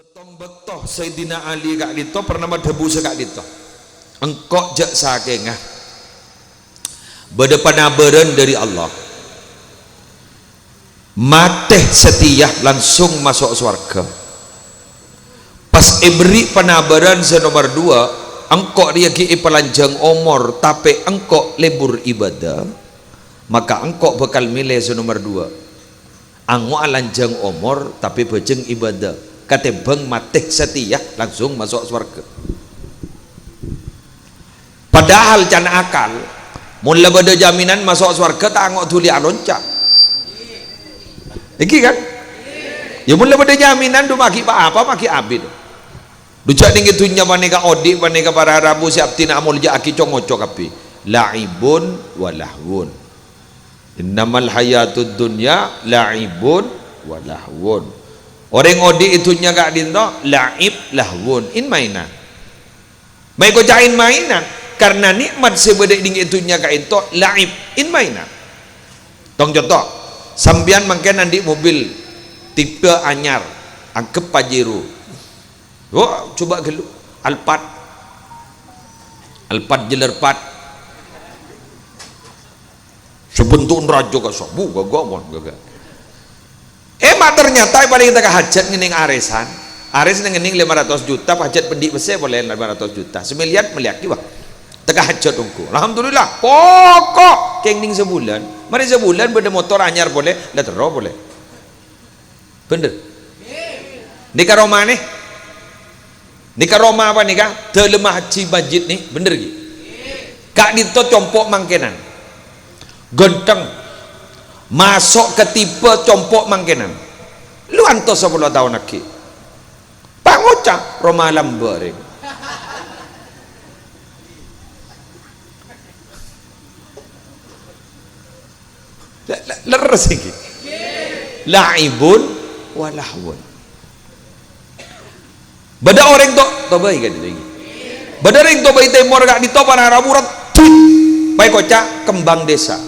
Setong bektoh Sayyidina Ali kak dito pernah debu sekak dito engkok jak sakengah berdepan aberen dari Allah mateh setia langsung masuk surga. Pas ibri penabaran senomor 2 engkok dia ki pelanjang umur tapi engkok lebur ibadah, maka engkok bakal milih senomor 2 anggo alanjang umur tapi bejeng ibadah ketimbang mateh setia langsung masuk surga. Padahal can akal mula beda jaminan masuk surga tak angok tuli alonca iki kan ya mula beda jaminan du maki apa maki abid du cak ning itunya maneka odi maneka para rabu siap tina amul ja aki congoco kapi laibun walahwun innamal hayatud dunya laibun walahwun. Orang odi itunya gak dinto laib lahwun in mainan may ko jain mainan karena nikmat sebedek ding itunya gak itu laib in mainan. Tong contoh sambian mangken nanti mobil tipe anyar angkep Pajero oh coba gelu Alphard jelerpat sebentuk rajo kasobu gagak mak ternyata paling kita hajat ngening aresan ares ngening 500 juta hajat pendik besar boleh 500 juta semiliar melihat wah teka hajat ungku alhamdulillah pokok kengning sebulan mari sebulan beda motor anyar boleh dah tero boleh bener nikah Roma nih nikah Roma apa nikah telemah haji masjid nih bener gitu kak dito compok mangkenan genteng masuk ke tipe compok mangkenan lu antos 10 tahun lagi pak ngocak Roma lambaring leres iki laibun walahwun beda orang tok tobai kan itu beda orang tobai temor gak ditopan haramurat baik kocak kembang desa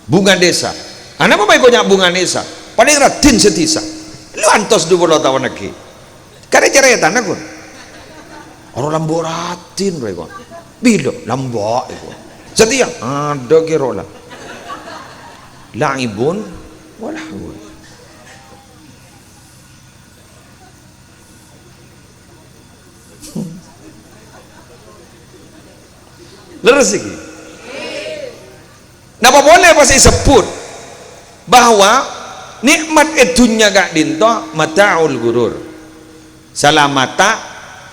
bunga desa anak apa baik kocak bunga desa paling ratin setisa lu antos 20 tahun lagi karena ceretan aku orang lambo ratin mereka bila lambo itu setia ada kira lah laibun walahwun leres iki napa boleh pasti sebut bahwa nikmat edunya gak dinto mata'ul gurur salah mata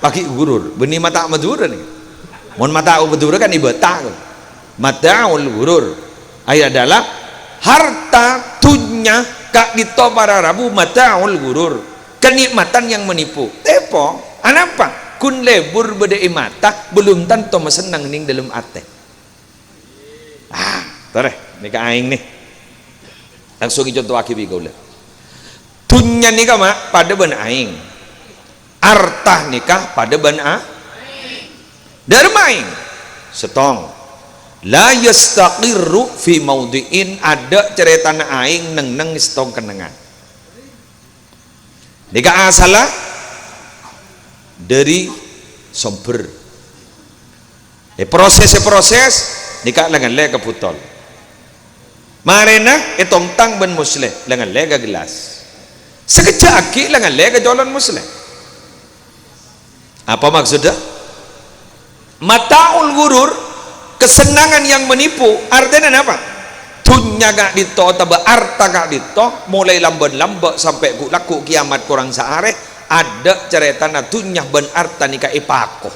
pakai gurur benih mata madura nih mon mata'ul madura kan ibata mata'ul gurur ayat adalah harta dunya gak dinto para rabu mata'ul gurur kenikmatan yang menipu tepo anapa kun lebur bedai mata belum tentu mesenang ning dalam ate tore nikah aing nih langsung contoh akibi kau lihat dunya nikah mak pada ben aing artah nikah pada ben dermaing setong la yastaqirru fi maudiin ada cerita aing neng setong kenengan nikah asalah dari sumber proses nikah lengan le keputol marena etong tang ben musle lengan lega gelas sekejap aki lengan lega jalan musle apa maksudnya mataul gurur kesenangan yang menipu artinya apa dunya gak dito atau arta gak dito mulai lamban sampai laku kiamat kurang seare ada cerita na dunya ben arta nikah ipako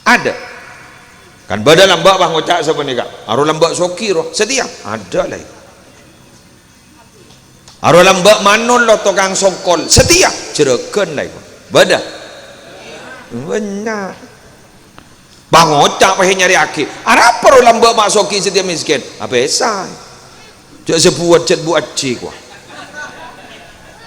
ada kan badan lambak bang ngocak siapa ni kak aru lambak sokiro setia ada lah aru lambak manon lo tukang songkol setia jereken lah badan benar bang ngocak pahe nyari aki ada perlu lambak mak soki setia miskin apa esai jak sebuat cet buat cik wah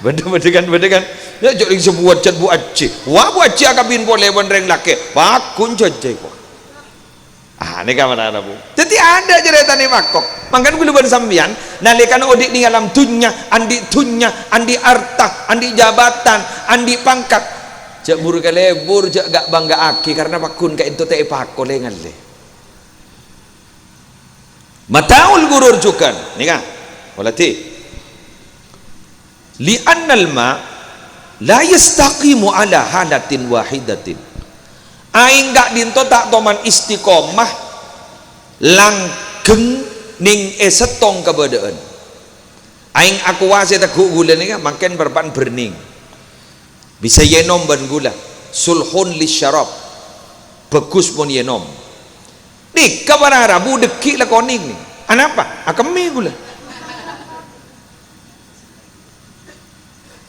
bener kan ya jak sebuat cet buat cik wah buat cik akabin boleh benreng laki bakun cek wah ini kamar ada bu jadi ada cerita nih makok Mangkan gula ban sambian nalikan odik ni alam dunya, andi harta, andi jabatan, andi pangkat. Cak buru ke lebur, cak gak bangga aki karena pakun ka itu teh pakole ngalle. Mataul gurur jukan, nih kan? Walati. Li'annal ma la yastaqimu ala halatin wahidatin. Aing gak dinto tak toman istiqomah langgeng ning esetong kebadaan. Aing aku wase tak gula ni kan makin berpan berning. Bisa yenom ban gula. Sulhun lisyarab. Bagus pun yenom. Nih kabar Arabu dekik lah koning ni. Anapa? Akami gula.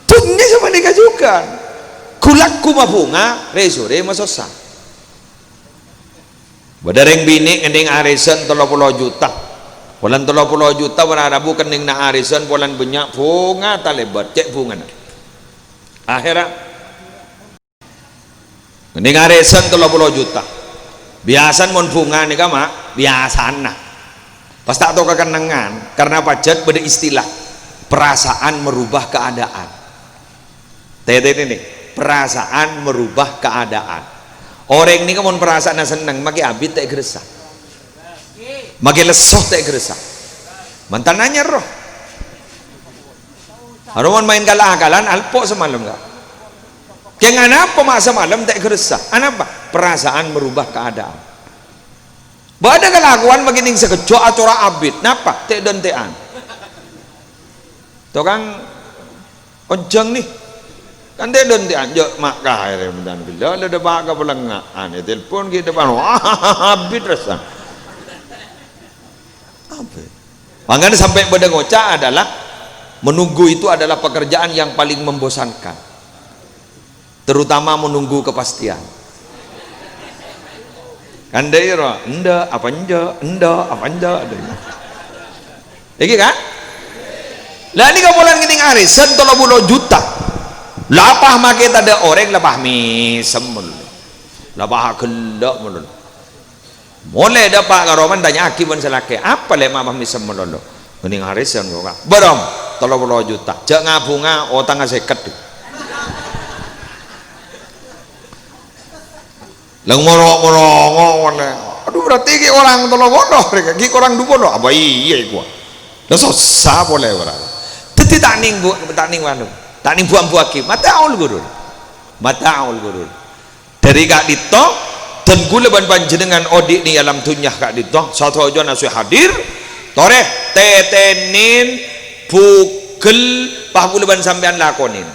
Tunya sama mereka juga. Kulakku mabunga, resore masosa. Badareng bini ngending arisan 30 juta. Polan 30 juta Arabu kening na arisan polan banyak bunga talebat cek bunga na. Akhirat ngending arisan 30 juta. Biasan mon bunga ni kama biasan nah. Pas tak tahu kekenangan karena pajak beda istilah perasaan merubah keadaan. Tete ini perasaan merubah keadaan. Orang ini kamu perasaan senang maki abid tak geresa, maki lesoh tak geresa. Mantan nanya roh. Haruman main kalah-kalan alpo semalam enggak. Yang apa mak semalam tak geresa? Anapa? Perasaan merubah keadaan. Bada kelakuan begini sekejap acora abid. Napa? Tek dan tean. Tukang ojeng nih. Kan tek dan tean. Jok mak kahir mendan bila ada baka pelengaan. Telepon kita depan. Abid rasa. Abid. Makanya sampai pada ngocah adalah menunggu itu adalah pekerjaan yang paling membosankan. Terutama menunggu kepastian. Kan daerah enda apa enda iki kan lah ini kamulan ngiting arisan 30 juta lapah make tada orang lapah misem lapah gelak mulun mulai dapat karoman tanya akiban selake apa le mama misem mulun ngiting arisan kok berom 30 juta jak ngabunga otang seket lang morong aduh berarti ki orang tolong bodoh mereka ki orang du bodoh apa iya gua lah susah boleh berada teti tak ning wanu tak ning buang buaki mataul gurun dari kak dito dan gula ban panjenengan odik ni alam tunyah kak dito satu aja nasu hadir toreh tetenin bugel pah gula ban sampean lakonin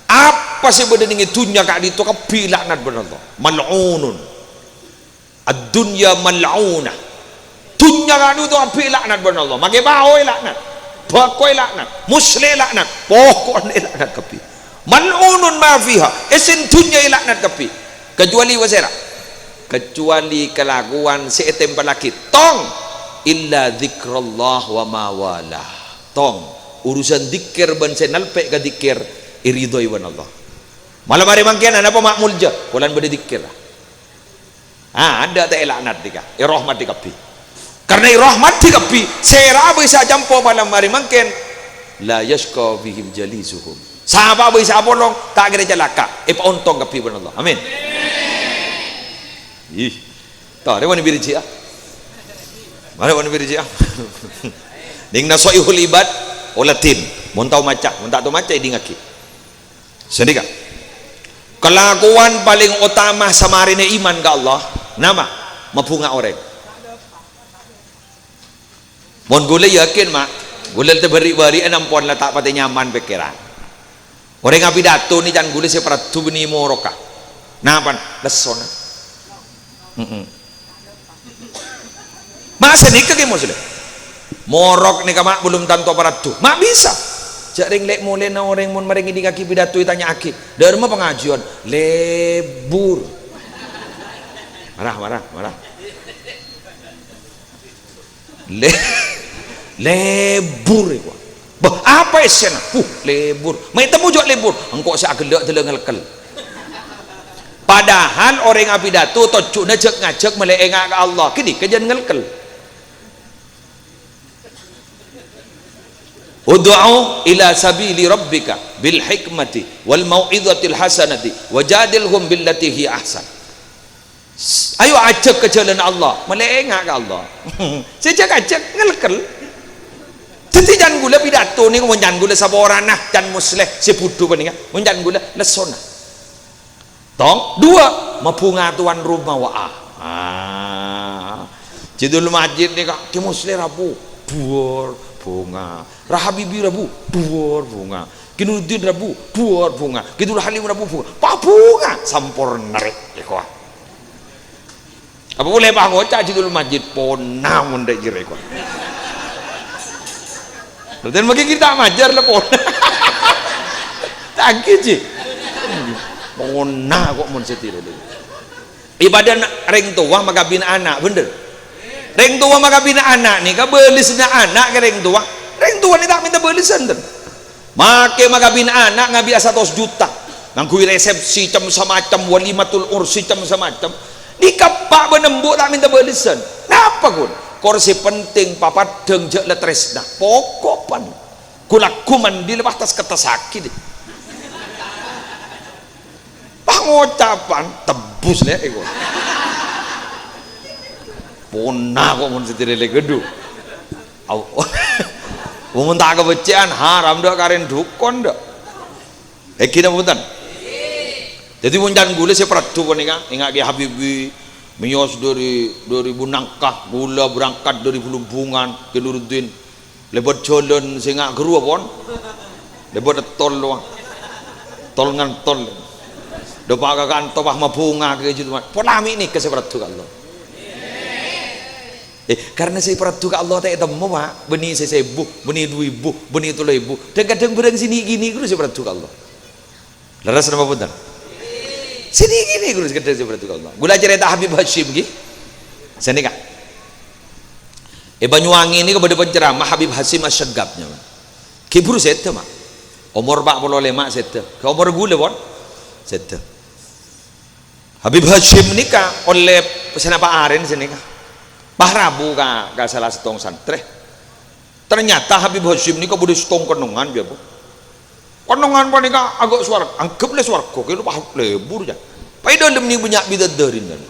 apa sih benda ini dunia kak dito kapi laknat benar mal'unun ad-dunya mal'unah dunia kak dito kapi laknat benar makai bahoy laknat bakoy laknat musli laknat pokok ni laknat kapi mal'unun ma fiha esin dunia laknat kapi kecuali wasera kecuali kelakuan seetem pelaki tong illa zikrullah wa mawalah tong urusan dikir ban senalpe ke dikir iridhoi wan Allah malam hari mangkian apa makmul je pulan berde dikir ada tak laknat dika irahmat dikapi karena irahmat dikapi sera bisa jampo malam hari mangkian la yashqa bihim jalisuhum sahabat bisa bolong tak kira celaka ontong kapi wan Allah amin ih tak ada wani biriji mana wani biriji ding nasoihul ibad olatin montau macak montak tu macak dingaki sedih kan kelakuan paling utama samarine iman ke Allah nama mapunga orang mon gule yakin mak gule terberi-beri enampon lah tak pati nyaman pikiran orang ngapi datu ni jangan gule seperatu beni moroka napan lesona mak senika ke muslim morok ni kamak belum tanto paratu mak bisa jaring lek mulai na orang mun maring di kaki pidato tanya aki dari rumah pengajian lebur marah lebur itu bah apa esen lebur mai temu jok lebur engkau sak gelak telengelkel padahal orang pidato tocuk na cek ngajak melek engak ke Allah kini kejan ngelkel ud'u ila sabili rabbika bil hikmati wal mau'izatil hasanati wajadilhum billati hi ahsan. Ayo ajak ke jalan Allah, melengak ke Allah. Sejak ajak ngelkel. Jadi jangan gula pidato ni, mau jangan gula saborana, jangan musleh seputu paninga, mau jangan gula lesona. Tong dua, mapunga tuan rumah wa Jidul masjid ni kak, ki musleh rabu, buar bunga, rahabibi rabu, buar bunga, kinudin rabu, buar bunga, kidul halim rabu bunga, bunga, sampurna rek, ekor. Apa boleh bangun cak jidul masjid pona mundek jire ekor. Dan bagi kita majar lah pon. Tak gitu. Pona kok mun setir dulu. Ibadah reng tua maka bina anak bener. Reng tua maka bina anak ni ka belisna anak ke reng tua. Reng tua ni tak minta belisan ten. Make maka bina anak ngabi 100 juta. Ngangkui resepsi cam semacam walimatul ursi cam semacam. Di kapak benembuk tak minta belisan. Napa kun? Korsi penting papat deng je letresna pokopan kulakuman di lepas tas kata sakit pangocapan tebus le ego pona kok mun setirele gedu mun tak kebecian haram dak karen dukon dak kita punten jadi mun jan gule se pratu paninga ingat ge habibi mios dari nangkah gula berangkat dari Bulubungan ke Nuruddin lebat jalan sehingga geru pon lebat tol doang tol ngan tol dopa kakan topah mabunga ke jitu polami ni ke seperti Allah karena saya peratu ke Allah tak temu pak beni saya sebu beni 2.000 beni 3.000 dan kadang berang sini gini guru saya peratu ke Allah leras nama punten sini gini guru sekedar seperti Allah. Gula cerita Habib Hashim gini. Sini kak. Banyuwangi ini kepada penceramah Habib Hashim asyagabnya. Kibru sete mak. Umur 45 sete. Ke umur gula pun sete. Habib Hashim ini kak oleh pesana Pak Aren sini kak. Pak Rabu kak salah setong santri. Ternyata Habib Hashim ini kak boleh setong kenungan biar bu. Konongan panika agak suara anggap le suara kok lu pahuk lebur ya pai dalam ni banyak bidadarin kan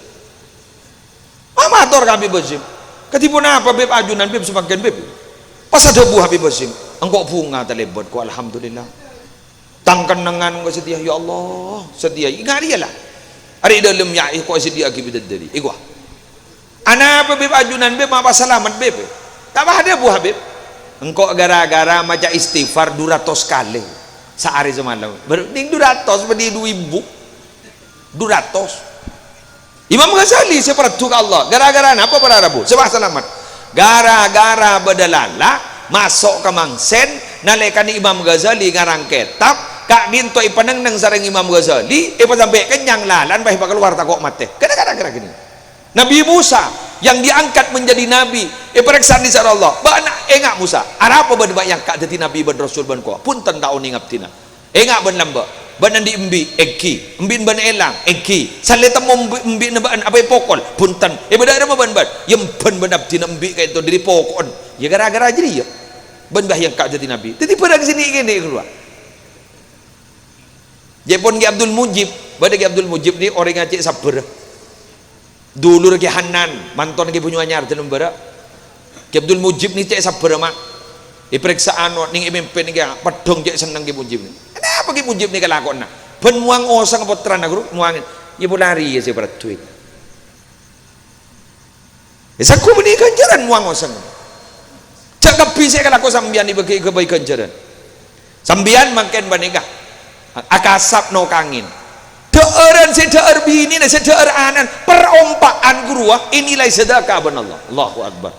amator Habib Hashim ketipu apa beb ajunan beb semakin beb pas ada bu Habib Hashim engkau bunga telebot ko alhamdulillah tangkan nengan ko setia ya Allah setia ingat dia lah hari dalam ya ko setia ki bidadari igwa ana apa beb ajunan beb apa selamat beb tak ada bu Habib engkau gara-gara maca istighfar 200 kali sehari semalam berding 200 berding 2.000 200 Imam Ghazali seperti Allah gara-gara apa pada Rabu sebab selamat gara-gara bedalala masuk ke mangsen nalekan Imam Ghazali ngarang kitab kak dinto ipaneng nang sareng Imam Ghazali pas sampai kenyang lalan bae keluar takok mate gara-gara gini Nabi Musa yang diangkat menjadi nabi periksa di sana Allah bana engak Musa apa ban yang kak jadi nabi ban rasul ban ko punten taun ingap tina engak ban lamba ban di embi eki embin ban elang eki sale temu embi ban apa pokol punten beda ada ban yang ban tina embi kayak itu dari pokon ya gara-gara jadi ya ban yang kak jadi nabi jadi pada sini gini keluar Jepun ki Abdul Mujib pada ki Abdul Mujib ni orang ngacik sabar dulu lagi Hanan manton lagi punya anyar tenum bara ki Abdul Mujib ni cek sabar mak periksaan ning mimpin ni pedong cek seneng ki Mujib ni kenapa ki Mujib ni kelakon ben muang osang putra na guru muangin ibu lari ya seberat duit saku meni ganjaran muang osang cak kepi saya kelako sambian ibagi kebaikan jaran sambian makin banika akasap no kangin deeran sedeer bini dan sedeer anan perompaan guru inilah sedekah ben Allah Allahu Akbar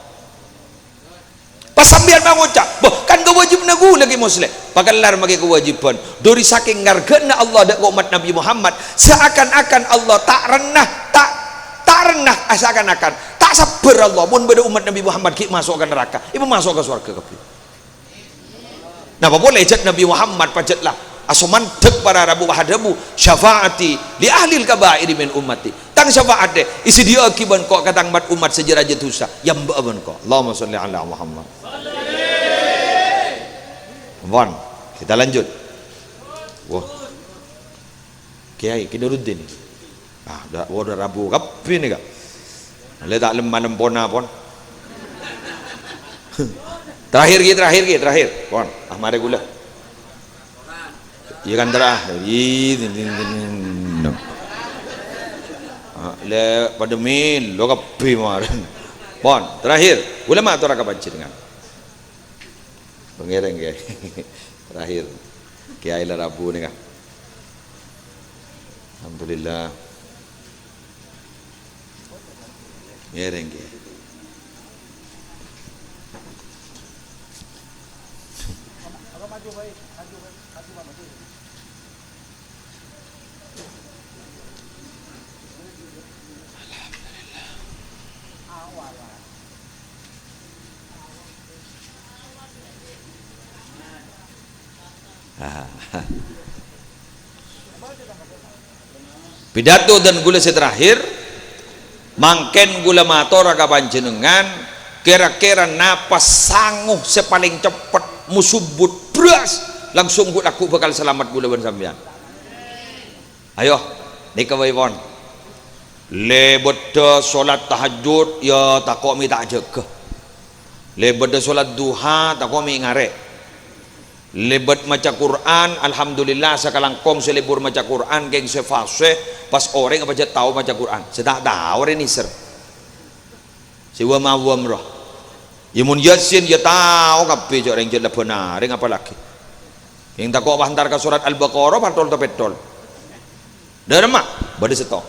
pas sambian mengucap kan kewajib nagu lagi muslim pakalar magi kewajiban dari saking ngargana Allah dan umat Nabi Muhammad seakan-akan Allah tak renah seakan-akan tak sabar Allah pun pada umat Nabi Muhammad ki masuk ke neraka ibu masuk ke surga kabeh nah apa boleh jat Nabi Muhammad pajatlah asuman dek para rabu wahadabu syafaati li ahlil kabairi min ummati tang syafaat de isi dia akiban kok katang mat umat sejeraja dosa yang mbak ko Allahumma sholli ala Muhammad Bon, kita lanjut. Wah, Kiai Kidaruddin. Udah Rabu kapi nih kak. Lihat tak lemah lempona pon. Terakhir. Pon, mari gula. Iya kan terakhir. Le pada mil lo kapi maran. Pon, terakhir. Gula mah tu raka baca dengan. Pengereng Kiai. Terakhir. Kiai lah Rabu nih kak. Alhamdulillah. Ngereng Kiai. Pidato dan gula terakhir mangken gula mator ka panjenengan kira-kira napas sanguh sepaling cepat musubut beras langsung gula aku bakal selamat gula ban sampean. Ayo nikawai pon lebeda solat tahajud ya takok mi tak jaga, lebeda solat duha takok mi ngare, lebat maca Quran alhamdulillah sakalangkong selebur maca Quran geng sefase pas orang apa aja tahu maca Quran sedak tahu orang ni ser siwa mawam roh yamun yasin ya tahu kape je orang jelah benar apa lagi yang tak kau hantar ke surat Al-Baqarah patol to petol dah mak bade setong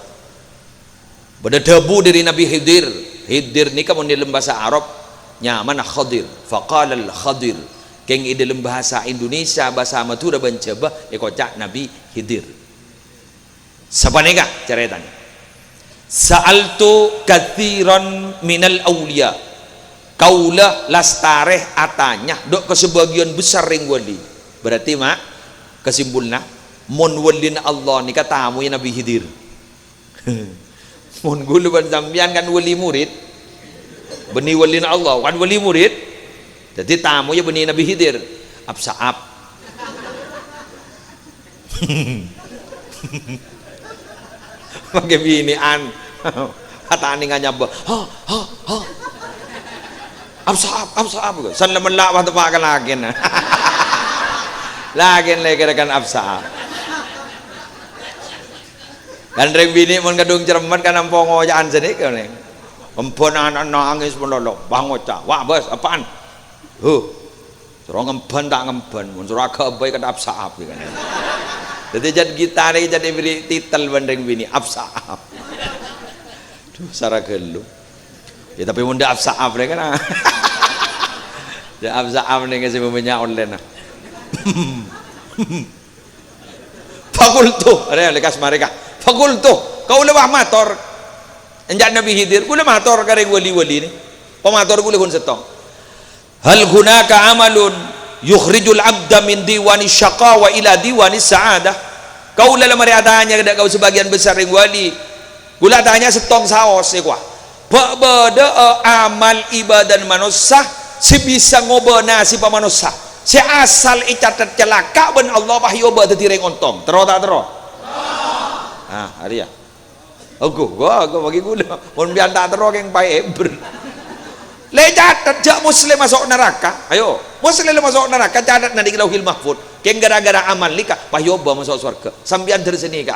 bade debu dari Nabi Khidir ni kamu dalam bahasa Arab nyaman Khadir faqala al-Khadir keng dalam bahasa Indonesia bahasa Madura benceba ekocak Nabi Khidir sapanega ceritanya sa'altu kathiran minal awliya kaulah lastareh atanya dok ke sebagian besar ring wali berarti mak kesimpulna mon walina Allah ni katamu ya Nabi Khidir mon gulu ban sampean kan wali murid beni walina Allah kan wali murid jadi tamu ya beni Nabi Khidir absaab pakai binian kata ani nganyaba absaab san laman lawah tepakan lagi lagi kan absaab kan reng bini mun kadung cermat kan ampongo jaan sedik kan empon anak nangis melolok bangoca wah bos apaan suruh ngemban tak ngemban mun suruh agak kan absaab kan jadi jadi gitar jadi beri titel bandeng bini absaab tuh sara gelu ya tapi mun dah absaab kan dah absaab nih kasih punya online fakultu ada yang lekas mereka fakultu kau lewah mator enjak Nabi Khidir kula mator kareng wali-wali ni pemator kula kun setong hal hunaka amalun yukhrijul abda min diwani syaqawa ila diwani sa'adah kau lala mari adanya kada kau sebagian besar ring wali gula tanya setong saos kuah bada amal ibadah manusia sebisa ngobana si pamanusia si asal icatat celaka ben Allah pahyoba tadi ring ontong tero tak tero hari ya aku bagi gula mun biar tak tero keng pai eber le catat jak muslim masuk neraka ayo muslim masuk neraka catat nanti di Lauhil Mahfuz keng gara-gara amal lika pahyoba masuk surga sambian terseni ka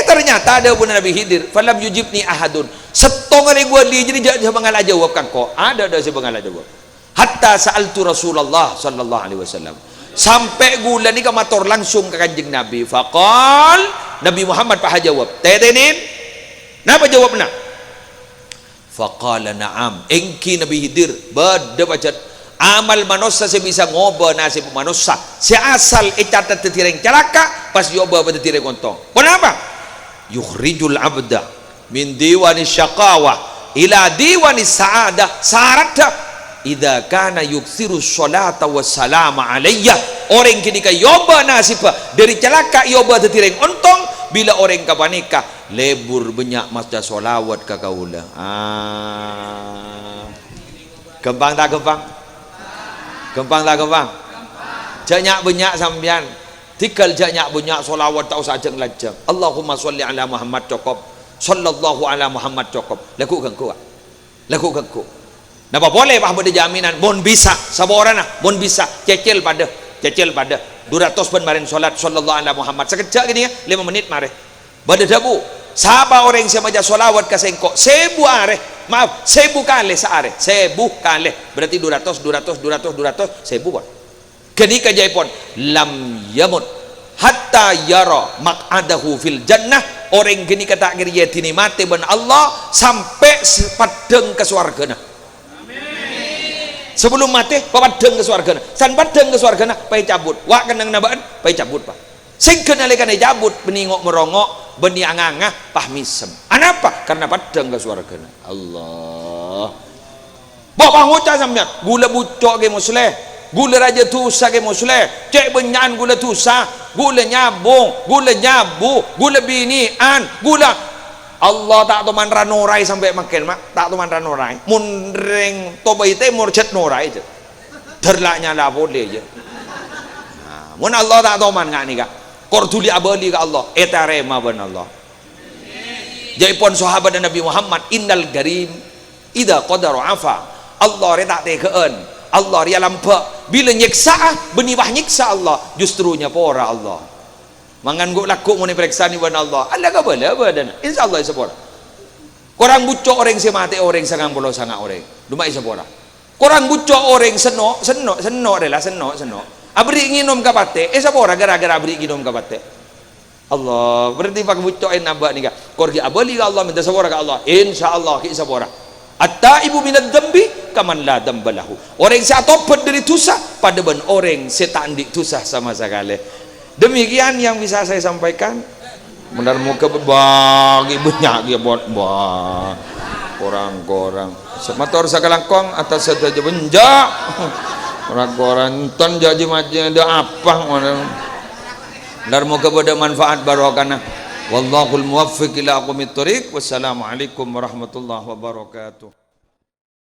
ternyata ada pun Nabi Khidir falam yujibni ahadun setong hari gua li jadi jangan bangala jawab kan kok ada si bangala jawab hatta sa'altu Rasulullah sallallahu alaihi wasallam sampai gula ni kamator langsung ke kanjeng Nabi faqal Nabi Muhammad paha jawab tetenin napa jawabna faqala na'am engki Nabi Khidir bada baca amal manusia sebisa ngoba nasib manusia si asal icatat tetireng celaka pas yoba pada tireng kontong kenapa yukhrijul abda min diwani syaqawa ila diwani sa'adah syaratnya idza kana yuksiru sholata wassalama alayya orang kini ka yoba nasib dari celaka yoba tetireng ontong bila orang kapanika lebur banyak masjid solawat ka kaula gampang tak gampang Gampang tak gampang? Janyak banyak sampean. Tikal janyak banyak solawat tak usah ajeng lajeng. Allahumma sholli ala Muhammad cukup. Sallallahu ala Muhammad cukup. Lakukan ku. Lakukan ku. Napa boleh bah bade jaminan mun bisa saborana mun bisa cecil pada 200 ben marin solat sallallahu ala Muhammad sekejap gini ya 5 menit mare. Bade dabu sabar orang yang maja solawat ka sengkok 1000 are. Maaf 1000 kali seare 1000 kali berarti 200 1000 pun. Kini kajai pun lam yamut hatta yara maq'adahu fil jannah. Orang gini kata kira tini mati ben Allah sampai padeng ke swargana. Sebelum mati padeng ke swargana. San padeng ke swargana pai cabut. Wak kenang nabaan pai cabut pak. Sing kenalekane cabut beningok merongok beni angangah pah misem. Anapa? Karena padeng ke swargana. Allah. Bapak ngocah sampean gula bucok ge musleh. Gula raja tusa ke musleh, cek benyan gula tusa, gula nyabung, gula nyabu, gula binian, gula Allah tak toman ranorai sampai makin mak, tak toman ranorai. Mun ring tobai te murcet norai je. Terlaknya lah boleh je. Nah, mun Allah tak toman ngak ni kak. Kortuli abali ke Allah, etarema ben Allah. Jaipun sahabat Nabi Muhammad innal garim ida qadaru afa. Allah retak tekeun. Allah dia lampak bila nyiksa beni bah nyiksa Allah justrunya pora Allah mangan guk laku muni periksa ni bana Allah Allah ka bala badan insyaallah sepora korang bucok orang semate orang sangang puluh sangat orang dumai sepora korang bucok orang seno adalah seno abri nginom ka pate sepora gara-gara abri nginom ka pate Allah berarti pak bucok en nabak ni ka korgi abali ka Allah minta sepora ka Allah insyaallah ki sepora at-taibu minadz dzambi kaman la dzambalahu. Orang yang tobat dari dosa pada ben orang setan di dosa sama sekali. Demikian yang bisa saya sampaikan. Benar muka berbagi banyak dia buat orang-orang. Semator sakalangkong atas saja benjak. Orang-orang ton jadi macam ada apa benar muka pada manfaat barokah. Wallahul muwaffiq ila aqwamit thoriq. Wassalamualaikum warahmatullahi wabarakatuh.